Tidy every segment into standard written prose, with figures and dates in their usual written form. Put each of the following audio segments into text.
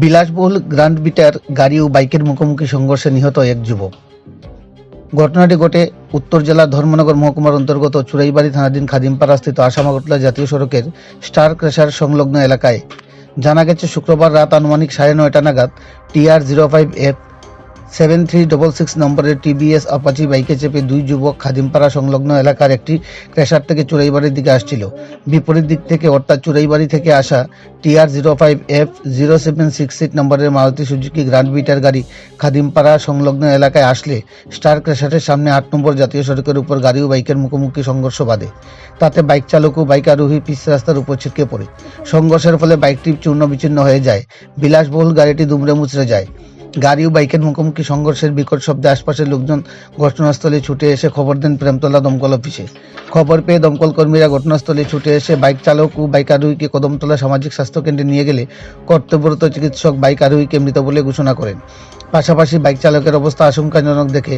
বিলাসবহুল grand bitter গাড়ি ও বাইকের মুখোমুখি সংঘর্ষে নিহত এক যুবক। ঘটনাটি ঘটে উত্তর জেলার ধর্মনগর মহকুমার অন্তর্গত চুরাইবাড়ি থানাধীন খাদিমপাড়াস্থিত আসামাগোটলা জাতীয় সড়কের স্টার ক্র্যাশার সংলগ্ন এলাকায়। জানা গেছে, শুক্রবার রাত আনুমানিক 9:30 নাগাদ TR-05F 7366 নম্বরের টিভিএস অ্যাপাচি বাইকে চেপে দুই যুবক খাদিমপাড়া সংলগ্ন এলাকার একটি ক্র্যাশার থেকে চুরাইবাড়ির দিকে আসছিল। বিপরীত দিক থেকে অর্থাৎ চুরাইবাড়ি থেকে আসা TR-05F 0766 নম্বরের মারুতি সুজুকি গ্র্যান্ড বিটার গাড়ি খাদিমপাড়া সংলগ্ন এলাকায় আসলে স্টার ক্র্যাশারের সামনে 8 নম্বর জাতীয় সড়কের উপর গাড়ি ও বাইকের মুখোমুখি সংঘর্ষ বাধে। তাতে বাইক চালক ও বাইক আরোহী পিচ রাস্তার উপর ছিটকে পড়ে। সংঘর্ষের ফলে বাইকটি চূর্ণ বিচ্ছিন্ন হয়ে যায়। বিলাসবহুল গাড়িটি দুমড়ে মুচড়ে যায়। গাড়ি ও বাইকের মুখোমুখি সংঘর্ষের বিকট শব্দে আশপাশের লোকজন ঘটনাস্থলে ছুটে এসে খবর দেন প্রেমতলা দমকল অফিসে। খবর পেয়ে দমকল কর্মীরা ঘটনাস্থলে ছুটে এসে বাইক চালক ও বাইক আরোহীকে কদমতলা সামাজিক স্বাস্থ্য কেন্দ্রে নিয়ে গেলে কর্তব্যরত চিকিৎসক বাইক আরোহীকে মৃত বলে ঘোষণা করেন। পাশাপাশি বাইক চালকের অবস্থা আশঙ্কাজনক দেখে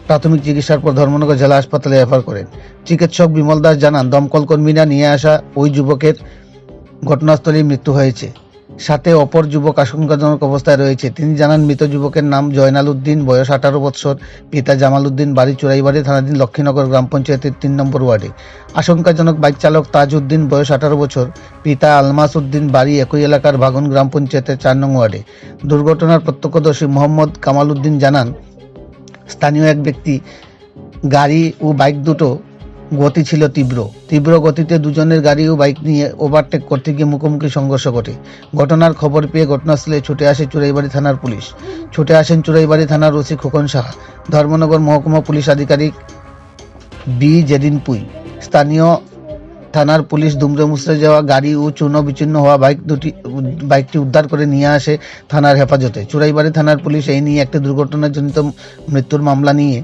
প্রাথমিক চিকিৎসার পর ধর্মনগর জেলা হাসপাতালে রেফার করেন। চিকিৎসক বিমল দাস জানান, দমকল কর্মীরা নিয়ে আসা ওই যুবকের ঘটনাস্থলেই মৃত্যু হয়েছে। সাথে অপর যুবক আশঙ্কাজনক অবস্থায় রয়েছে। তিনি জানান, মৃত যুবকের নাম জয়নাল উদ্দিন, বয়স 18 বৎসর, পিতা জামাল উদ্দিন, বাড়ি চুরাইবাড়ি থানাধীন লক্ষ্মীনগর গ্রাম পঞ্চায়েতের 3 নম্বর ওয়ার্ডে। আশঙ্কাজনক বাইক চালক তাজ উদ্দিন, বয়স 18 বছর, পিতা আলমাস উদ্দিন, বাড়ি একই এলাকার ভাগন গ্রাম পঞ্চায়েতের 4 নং ওয়ার্ডে। দুর্ঘটনার প্রত্যক্ষদর্শী মোহাম্মদ কামাল উদ্দিন জানান, স্থানীয় এক ব্যক্তি গাড়ি ও বাইক দুটো গতি ছিল তীব্র গতিতে দুজনের গাড়ি ও বাইক নিয়ে ওভারটেক করতে গিয়ে মুখোমুখি সংঘর্ষ ঘটে। ঘটনার খবর পেয়ে ঘটনাস্থলে ছুটে আসে চুরাইবাড়ি থানার পুলিশ। ছুটে আসেন চুরাইবাড়ি থানার ওসি খোকন সাহা, ধর্মনগর মহকুমা পুলিশ আধিকারিক বি জেদিন পুই। স্থানীয় থানার পুলিশ দুমড়ে মুচড়ে যাওয়া গাড়ি ও চূর্ণ বিচ্ছিন্ন হওয়া বাইকটি উদ্ধার করে নিয়ে আসে থানার হেফাজতে। চুরাইবাড়ি থানার পুলিশ এই নিয়ে একটি দুর্ঘটনাজনিত মৃত্যুর মামলা নিয়ে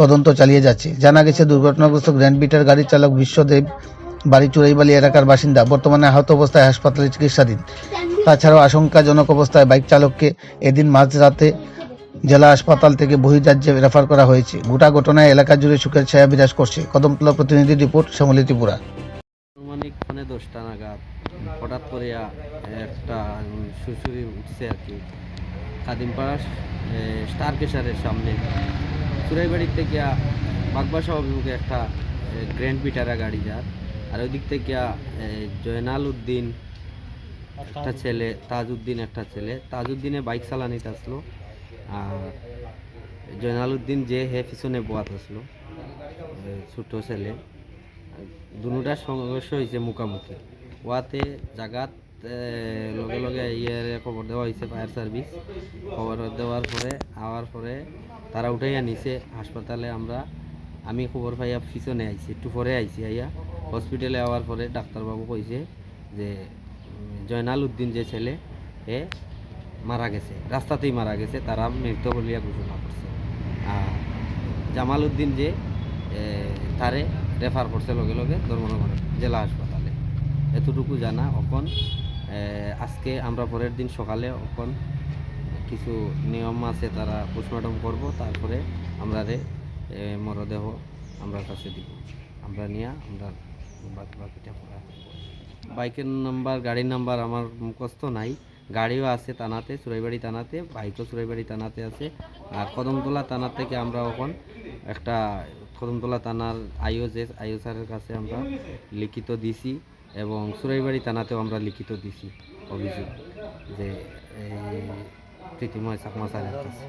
তদন্ত চালিয়ে যাচ্ছে। জানা গেছে, দুর্ঘটনাগ্রস্ত গ্র্যান্ড বিটার গাড়ির চালক বিশ্বদেব, বাড়ি চুরাইবাড়ি এলাকার বাসিন্দা, বর্তমানে আহত অবস্থায় হাসপাতালে চিকিৎসাধীন। তাছাড়াও আশঙ্কাজনক অবস্থায় বাইক চালককে এদিন মাঝরাতে জেলা হাসপাতাল থেকে বহির্রাজ্যে রেফার করা হয়েছে। গোটা ঘটনায় এলাকা জুড়ে শোকের ছায়া বিরাজ করছে। কদমতলা প্রতিনিধি রিপোর্ট, শ্যামলী ত্রিপুরা। আনুমানিক 10টা নাগাদ হঠাৎ করে একটা সুরসুরি উঠছে আর কি খাদিমপাড়া স্টার কেশারের সামনে চুরাইবাড়ির থেকে বাগবাসা অভিমুখে একটা গ্র্যান্ড বিটারা গাড়ি যার, আর ওই দিক থেকে জয়নাল উদ্দিন একটা ছেলে, তাজ উদ্দিন একটা ছেলে। তাজ উদ্দিনে বাইক চালানিতে আসলো, আর জয়নাল উদ্দিন যে পিছনে বোয়াত আসলো ছোট ছেলে। দুটার সংঘর্ষ হয়েছে মুখামুখি। ওয়াতে জাগাত লগে লগে খবর দেওয়া হয়েছে ফায়ার সার্ভিস। খবর দেওয়ার পরে তারা উঠাইয়া নিছে হাসপাতালে। আমি খবর পাইয়া পিছনে আইছি, একটু পরে আইছি। আইয়া হসপিটালে আওয়ার পরে ডাক্তারবাবু কইছে যে জয়নাল উদ্দিন যে ছেলে এ মারা গেছে, রাস্তাতেই মারা গেছে, তারা মৃত বলিয়া ঘোষণা করছে। আর জামাল উদ্দিন যে তারে রেফার করছে লগে লগে ধর্মনগর জেলা হাসপাতালে। এতটুকু জানা। এখন আজকে আমরা পরের দিন সকালে এখন কিছু নিয়ম আছে, তারা পোস্টমর্টম করব, তারপরে আমরা মরদেহ আমরা কাছে দিব। আমরা নিয়ে আমরা বাকিটা করা। বাইকের নাম্বার, গাড়ির নাম্বার আমার মুখস্থ নাই। গাড়িও আছে থানাতে, চুরাইবাড়ি থানাতে, বাইকও চুরাইবাড়ি থানাতে আছে। আর কদমতলা থানা থেকে আমরা এখন একটা কদমতলা থানার আইও স্যারের কাছে আমরা লিখিত দিছি, এবং চুরাইবাড়ি থানাতেও আমরা লিখিত দিছি অভিযোগ যে প্রীতিময় চাকমা স্যারের কাছে।